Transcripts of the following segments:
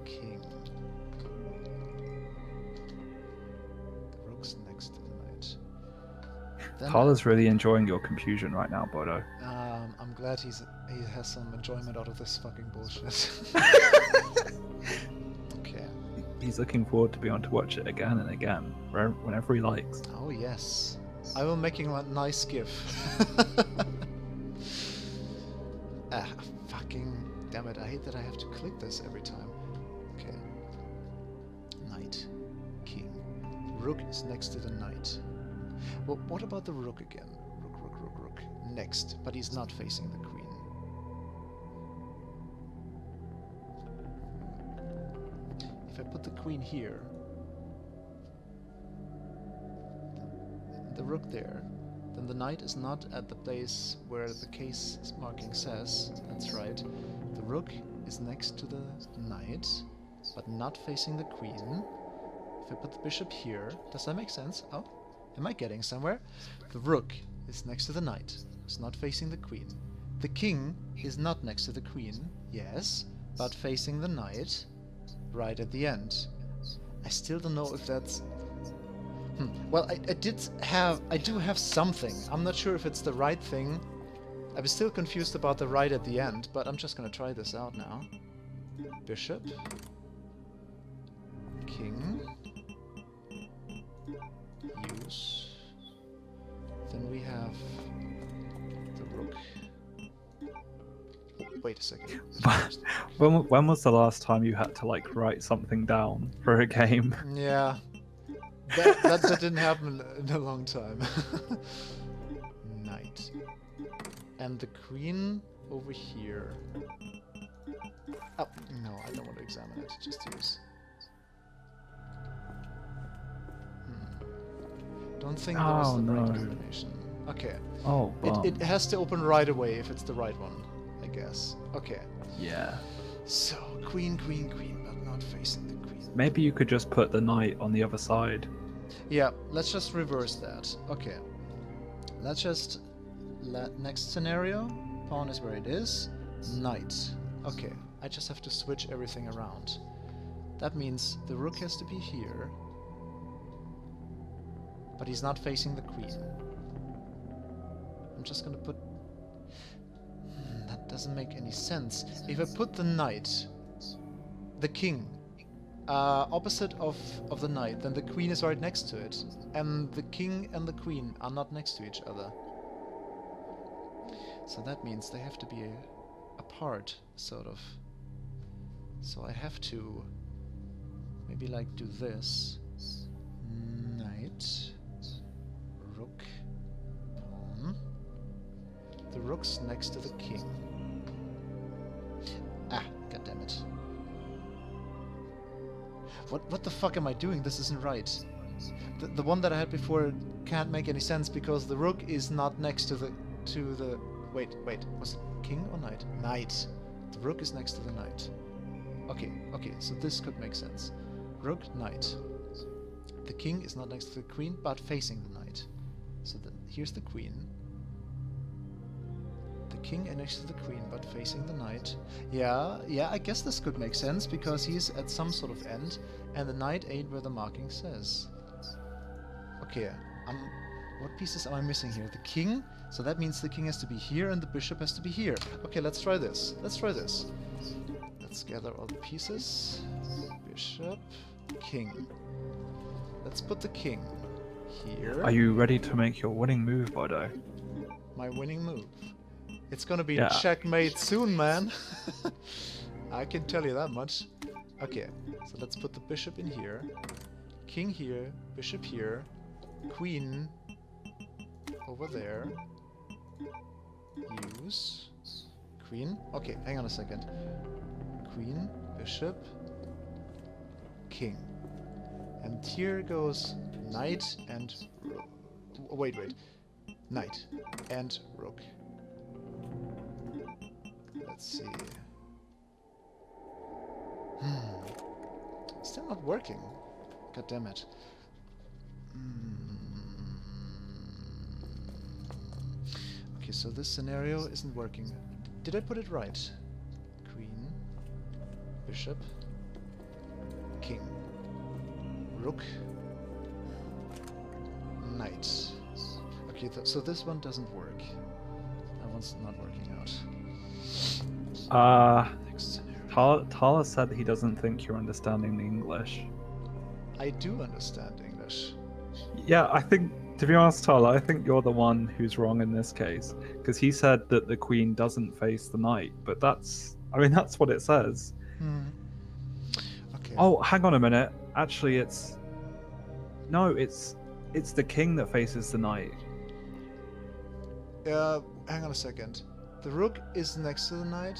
King. Rook's next to the knight. Then Carla's really enjoying your confusion right now, Bodo. I'm glad he has some enjoyment out of this fucking bullshit. Okay. He's looking forward to being able to watch it again and again, whenever he likes. Oh yes. I will make him a nice gif. Fucking damn it, I hate that I have to click this every time. Okay. Knight. King. Rook is next to the knight. Well, what about the rook again? Rook. Next, but he's not facing the queen. If I put the queen here, the rook there, then the knight is not at the place where the case marking says. That's right. The rook is next to the knight, but not facing the queen. If I put the bishop here, does that make sense? Oh, am I getting somewhere? The rook is next to the knight. It's not facing the queen. The king is not next to the queen, yes, but facing the knight right at the end. I still don't know if that's... Well, I do have something. I'm not sure if it's the right thing. I was still confused about the right at the end, but I'm just gonna try this out now. Bishop. King. Use. Then we have the rook. Wait a second. When was the last time you had to like write something down for a game? Yeah. That didn't happen in a long time. Knight. And the queen over here. Oh, no, I don't want to examine it. Just use. Don't think that was the right combination. Okay. Oh, it has to open right away if it's the right one, I guess. Okay. Yeah. So, queen, but not facing the queen. Maybe you could just put the knight on the other side. Yeah, let's just reverse that. Okay. Let's just... next scenario. Pawn is where it is. Knight. Okay. I just have to switch everything around. That means the rook has to be here. But he's not facing the queen. I'm just gonna put... that doesn't make any sense. If I put the knight, the king, opposite of the knight, then the queen is right next to it. And the king and the queen are not next to each other. So that means they have to be apart, sort of. So I have to maybe like do this. Knight. Rook. Pawn. The rook's next to the king. Ah, goddammit. What the fuck am I doing? This isn't right. The one that I had before can't make any sense because the rook is not next to the wait, was it king or knight? Knight. The rook is next to the knight. Okay, so this could make sense. Rook, knight. The king is not next to the queen, but facing the knight. So here's the queen. The king is next to the queen, but facing the knight. Yeah, I guess this could make sense, because he's at some sort of end, and the knight ain't where the marking says. Okay, what pieces am I missing here? The king, so that means the king has to be here, and the bishop has to be here. Okay, let's try this. Let's gather all the pieces. Bishop, king. Let's put the king here. Are you ready to make your winning move, Bodo? My winning move. It's gonna be checkmate soon, man. I can tell you that much. Okay, so let's put the bishop in here. King here, bishop here, queen over there. Use. Queen. Okay, hang on a second. Queen, bishop, king. And here goes knight and rook. Wait. Knight and rook. Let's see. Still not working. God damn it. Okay, so this scenario isn't working. Did I put it right? Queen, bishop, king. Rook. Knight. Okay, so this one doesn't work. That one's not working out. Next scenario. Tala said he doesn't think you're understanding the English. I do understand English. Yeah, I think, to be honest, Tala, I think you're the one who's wrong in this case. Because he said that the queen doesn't face the knight, but that's what it says. Okay. Oh, hang on a minute. Actually, it's the king that faces the knight. Hang on a second. The rook is next to the knight.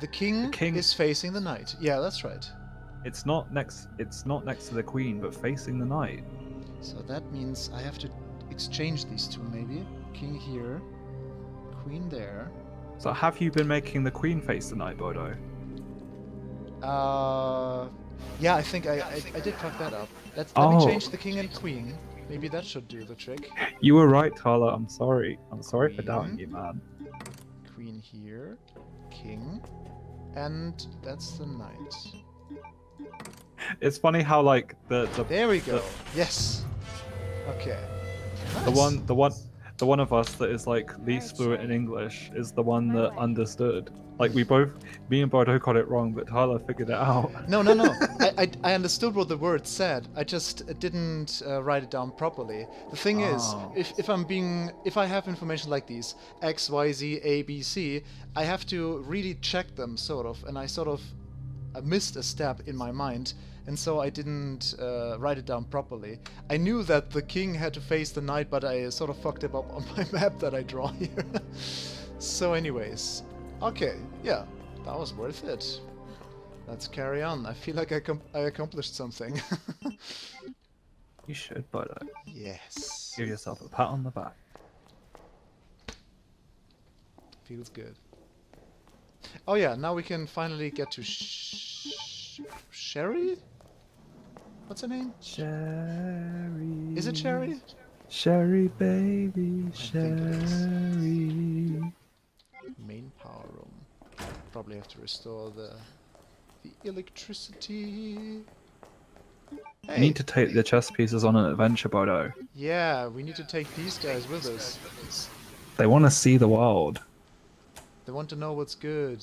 The king is facing the knight. Yeah, that's right. It's not next to the queen, but facing the knight. So that means I have to exchange these two, maybe. King here, queen there. So have you been making the queen face the knight, Bodo? Yeah, I think I did fuck that up. Let me change the king and queen. Maybe that should do the trick. You were right, Tala. I'm sorry. I'm sorry for Queen. doubting you, man. Queen here, king, and that's the knight. It's funny how like the There we go. Yes. Okay. Nice. The one of us that is like least fluent in English is the one that understood. Like me and Bodo got it wrong, but Tyler figured it out. No. I understood what the word said. I just didn't write it down properly. The thing is, if I have information like these X, Y, Z, A, B, C, I have to really check them sort of, and I missed a step in my mind. And so I didn't write it down properly. I knew that the king had to face the knight, but I sort of fucked it up on my map that I draw here. So anyways, okay, yeah, that was worth it. Let's carry on. I feel like I accomplished something. You should, Bodo. Yes. Give yourself a pat on the back. Feels good. Oh yeah, now we can finally get to Sherry? What's her name? Sherry. Is it Sherry? Sherry, baby, Sherry. Main power room. Probably have to restore the electricity. Hey. You need to take the chess pieces on an adventure, Bodo. Yeah, we need to take these guys with us. They want to see the world. They want to know what's good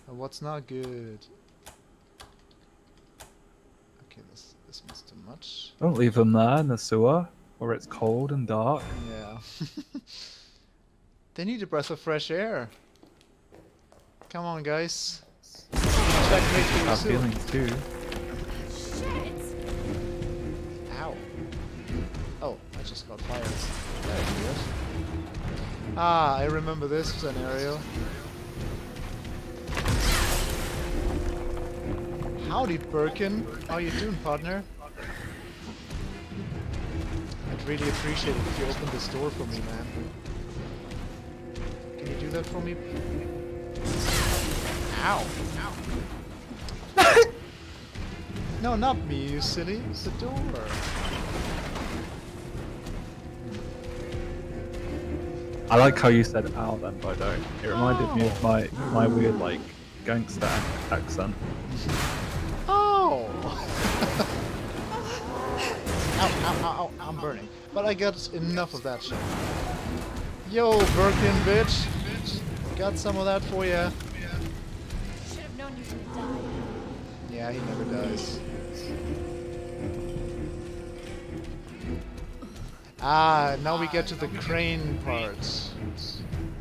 and what's not good. Okay, this one's too much. Don't leave them there in the sewer, where it's cold and dark. Yeah. They need a breath of fresh air. Come on, guys. Checkmate for you Our soon. feelings too. Ow. Oh, I just got fired. Very weird. Ah, I remember this scenario. Howdy, Birkin. How you doing, partner? I'd really appreciate it if you opened this door for me, man. Can you do that for me? Ow! No, not me, you silly. It's the door. I like how you said "ow" then, Bodo. It reminded me of my weird like gangster accent. Oh! Ow, I'm burning. But I got enough of that shit. Yo, Birkin, bitch! Got some of that for ya. Should have known you would die. Yeah, he never dies. Ah, now we get to the crane part.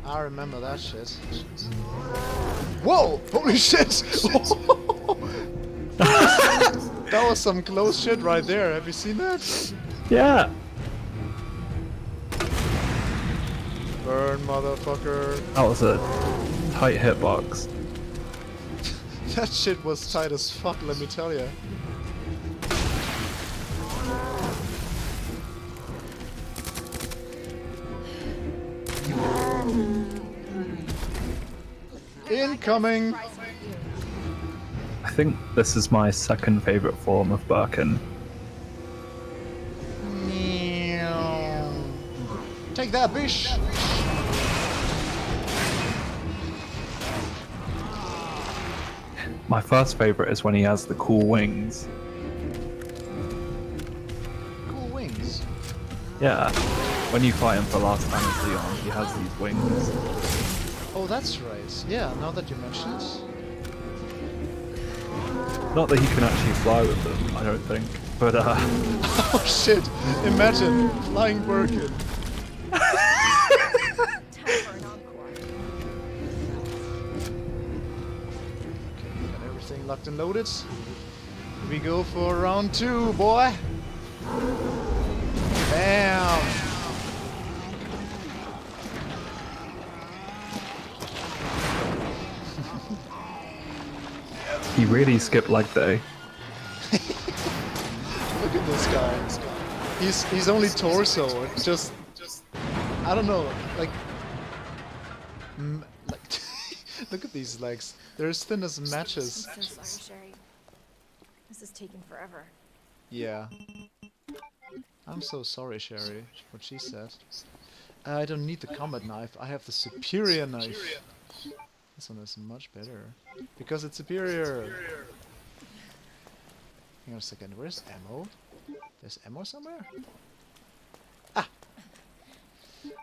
I remember that shit. Whoa! Holy shit! That was some close shit right there. Have you seen that? Yeah. Burn, motherfucker. That was a tight hitbox. That shit was tight as fuck, let me tell ya. Incoming! I think this is my second favorite form of Birkin. Take that, bish! My first favorite is when he has the cool wings. Cool wings. Yeah, when you fight him for last time as Leon, he has these wings. Oh, that's right. Yeah, now that you mention it. Not that he can actually fly with them, I don't think. But Oh shit! Imagine flying Birkin. Time for an encore. Okay, got everything locked and loaded. Here we go for round 2, boy. Bam! he really skipped leg day. Look at this guy. He's only torso. It's just I don't know. Like look at these legs. They're as thin as matches. I'm so sorry, Sherry. This is taking forever. Yeah. I'm so sorry, Sherry. What she said. I don't need the combat knife. I have the superior knife. This one is much better because it's superior. Hang on a second. Where's ammo? There's ammo somewhere? Ah!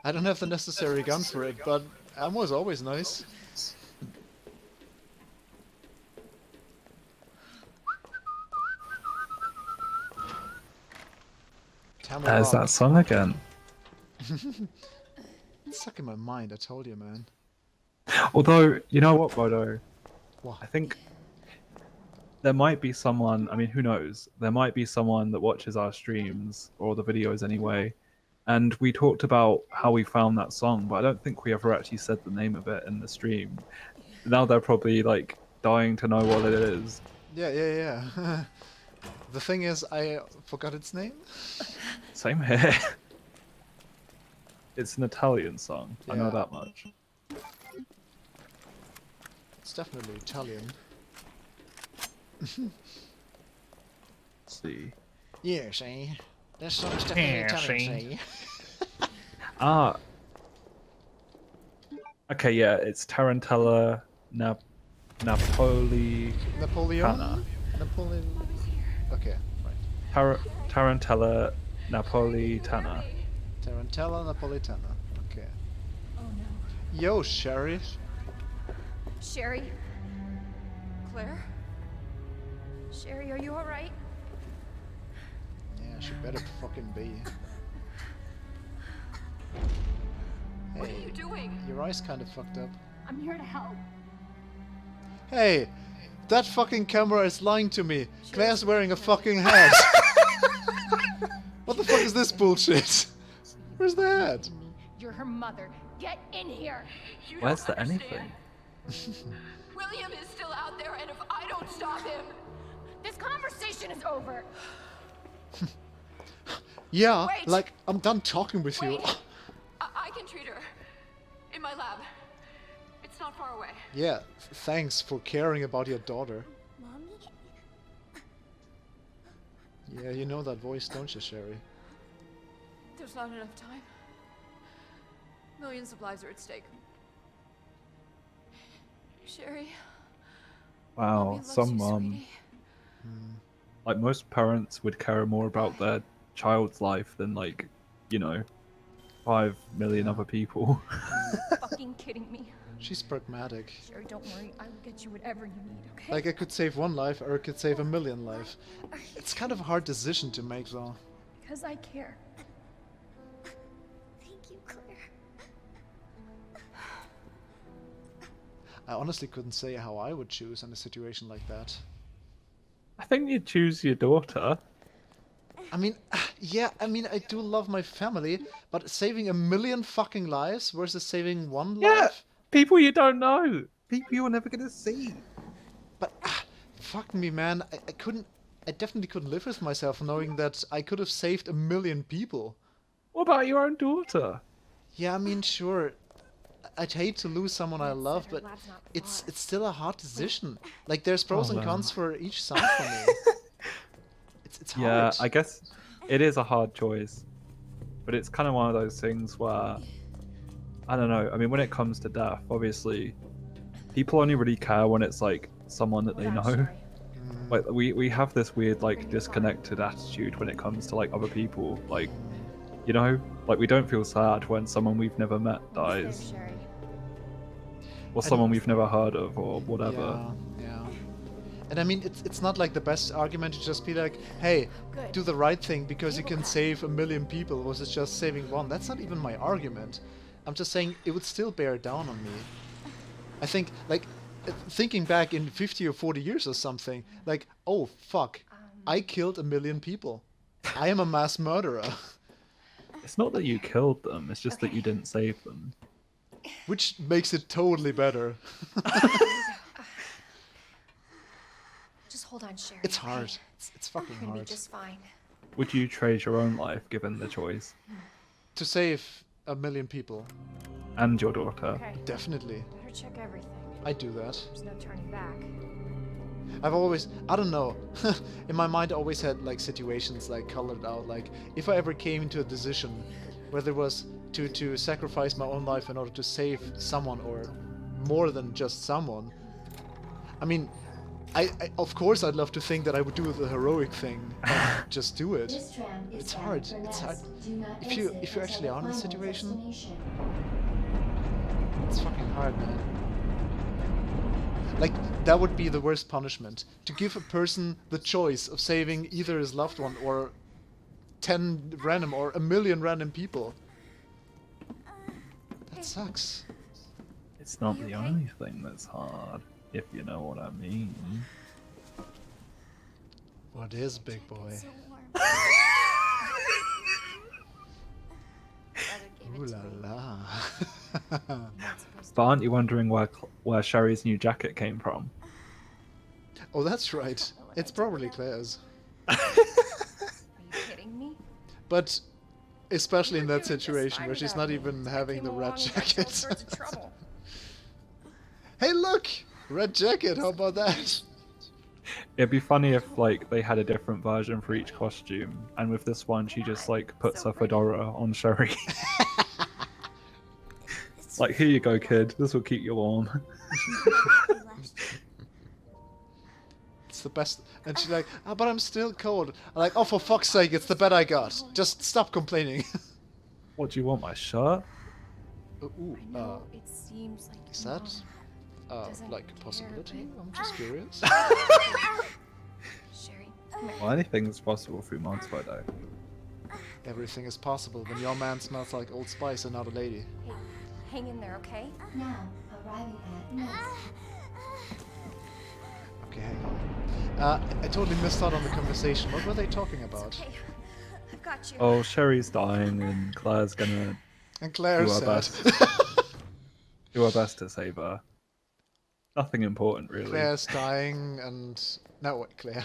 I don't have the necessary gun for it, but ammo is always nice. There's that song again. It's stuck in my mind, I told you, man. Although, you know what, Bodo? What? I think there might be someone, I mean, who knows? There might be someone that watches our streams, or the videos anyway, and we talked about how we found that song, but I don't think we ever actually said the name of it in the stream. Now they're probably, like, dying to know what it is. Yeah. The thing is, I forgot its name. Same here. It's an Italian song, I know Yeah. that much. It's definitely Italian. Let's see. Yeah, see? That song's definitely Italian, see? Ah. Okay, yeah, it's Tarantella Napoli. Napoleon? Napoleon. Okay, right. Tarantella Napolitana. Tarantella Napolitana. Okay. Oh no. Yo, Sherry. Sherry? Claire? Sherry, are you alright? Yeah, she better fucking be. What are Hey, you doing? your eye's kind of fucked up. I'm here to help. Hey, that fucking camera is lying to me. Claire's wearing a fucking hat. What the fuck is this bullshit? Where's the hat? You're her mother. Get in here. You Where's don't the anything? understand. William is still out there, and if I don't stop him, This conversation is over. Yeah, Wait. like, I'm done talking with you. wait. I can treat her in my lab. It's not far away. Yeah, thanks for caring about your daughter. Mommy? Yeah, you know that voice, don't you, Sherry? There's not enough time. Millions of lives are at stake. Sherry. Mommy Wow, loves some you, mum. sweetie. Like, most parents would care more about their child's life than, like, you know, 5 million other people. Fucking kidding me. She's pragmatic. Sherry, don't worry. I will get you whatever you need, okay? Like, I could save one life, or I could save a million life. It's kind of a hard decision to make, though. Because I care. Thank you, Claire. I honestly couldn't say how I would choose in a situation like that. I think you'd choose your daughter. I mean, yeah, I do love my family, but saving a million fucking lives versus saving one Yeah, life? people you don't know. People you're never gonna see. But, fuck me, man. I definitely couldn't live with myself knowing that I could have saved a million people. What about your own daughter? Yeah, I mean, sure. I'd hate to lose someone I love, her but lab's not it's far. it's still a hard decision. Like, there's pros and man. cons for each side for me. It's Yeah, hard. I guess it is a hard choice. But it's kind of one of those things where, I don't know, I mean, when it comes to death, obviously, people only really care when it's like someone that they Hold on, know. Sherry. Like we have this weird like disconnected attitude when it comes to like other people. Like, you know, like we don't feel sad when someone we've never met Almost there, dies, Sherry. or someone we've never heard of, or whatever. Yeah, yeah. And I mean, it's not like the best argument to just be like, hey, Good. do the right thing because you can save 1 million people versus just saving one. That's not even my argument. I'm just saying it would still bear down on me. I think, like, thinking back in 50 or 40 years or something, like, oh, fuck, I killed 1 million people. I am a mass murderer. It's not that you killed them; it's just that you didn't save them. Which makes it totally better. Just hold on, Sherry. It's okay? hard. It's fucking You're gonna be hard. just fine. Would you trade your own life given the choice, To save 1 million people. and your daughter? Okay. Definitely. Better check everything. I do that. There's no turning back. I've always, I don't know, in my mind I always had like situations like colored out, like if I ever came into a decision where there was to sacrifice my own life in order to save someone or more than just someone. I mean, I of course I'd love to think that I would do the heroic thing and just do it. It's hard. It's hard. If you actually are in a situation, it's fucking hard, man. Like, that would be the worst punishment. To give a person the choice of saving either his loved one or 10 random or 1 million random people. That sucks. It's not the only thing that's hard, if you know what I mean. What is, big boy? Ooh la la. But aren't you wondering where Sherry's new jacket came from? Oh, that's right. It's probably Claire's. Are you kidding me? But especially in You were that doing just situation fine where she's without not me. even I having came the along red and got you all jacket. sorts of trouble. Hey, look! Red jacket, how about that? It'd be funny if like they had a different version for each costume, and with this one she just like puts So her fedora on Sherry. Like, here you go, kid. This will keep you warm. It's the best. And she's like, oh, but I'm still cold. I'm like, oh, for fuck's sake, it's the bed I got. Just stop complaining. What do you want, my shirt? Ooh, I know it seems like is that doesn't like a care, possibility? but- I'm just curious. Sherry, come here. Well, anything's possible through Mom's photo. Everything is possible when your man smells like Old Spice and not a lady. Hey, hang in there, okay? Now, arriving at Nest. Okay, hang on. I totally missed out on the conversation. What were they talking about? Okay, I've got you. Oh, Sherry's dying, and Claire's gonna And Claire do her said, best. Do her best to save her. Nothing important, really. Claire's dying and... No, wait, Claire.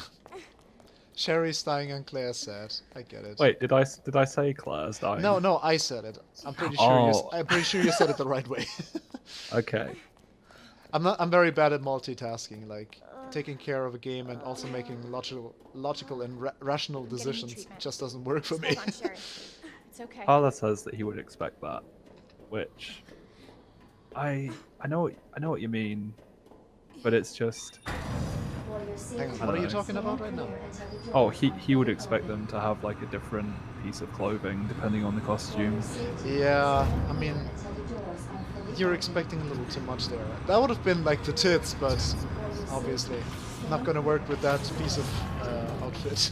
Sherry's dying and Claire's sad. I get it. Wait, did I say Claire's dying? No, I said it. I'm pretty sure. Oh. I'm pretty sure you said it the right way. Okay. I'm very bad at multitasking, like taking care of a game and also making logical and rational getting decisions. treatment. Just doesn't work for me. Hold on, Sherry. It's okay. Arla says that he would expect that, which I know what you mean, but it's just Hang on, I what are don't you know. talking about right now? oh he would expect them to have like a different piece of clothing depending on the costume. Yeah, I mean, you're expecting a little too much there. That would have been like the tits, but obviously not gonna work with that piece of outfit.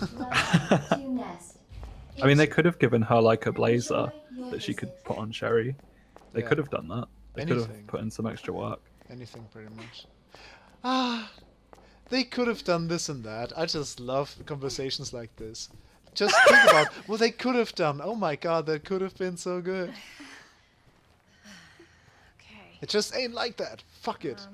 I mean, they could have given her like a blazer that she could put on Sherry. They Yeah. could have done that. They could Anything. have put in some extra work. Anything, pretty much. Ah, they could have done this and that. I just love conversations like this. Just think about what they could have done. Oh my god, that could have been so good. Okay. It just ain't like that. Fuck it.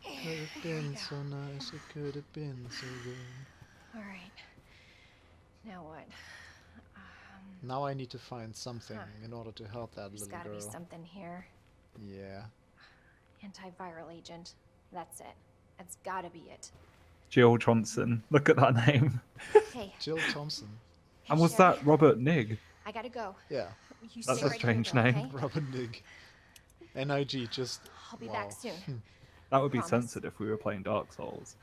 Could have been so nice. It could have been so good. All right. Now what? Now I need to find something in order to help that There's little gotta girl. be something here. Yeah. Antiviral agent. That's it. That's gotta be it. Jill Johnson. Look at that name. Hey. Jill Thompson. And was Sherry, that Robert Nigg? I gotta go. Yeah. You That's stay a right strange here, though, name. okay? Robin Nig. N-I-G. Just I'll be Wow. back soon. That would be Promise. censored if we were playing Dark Souls.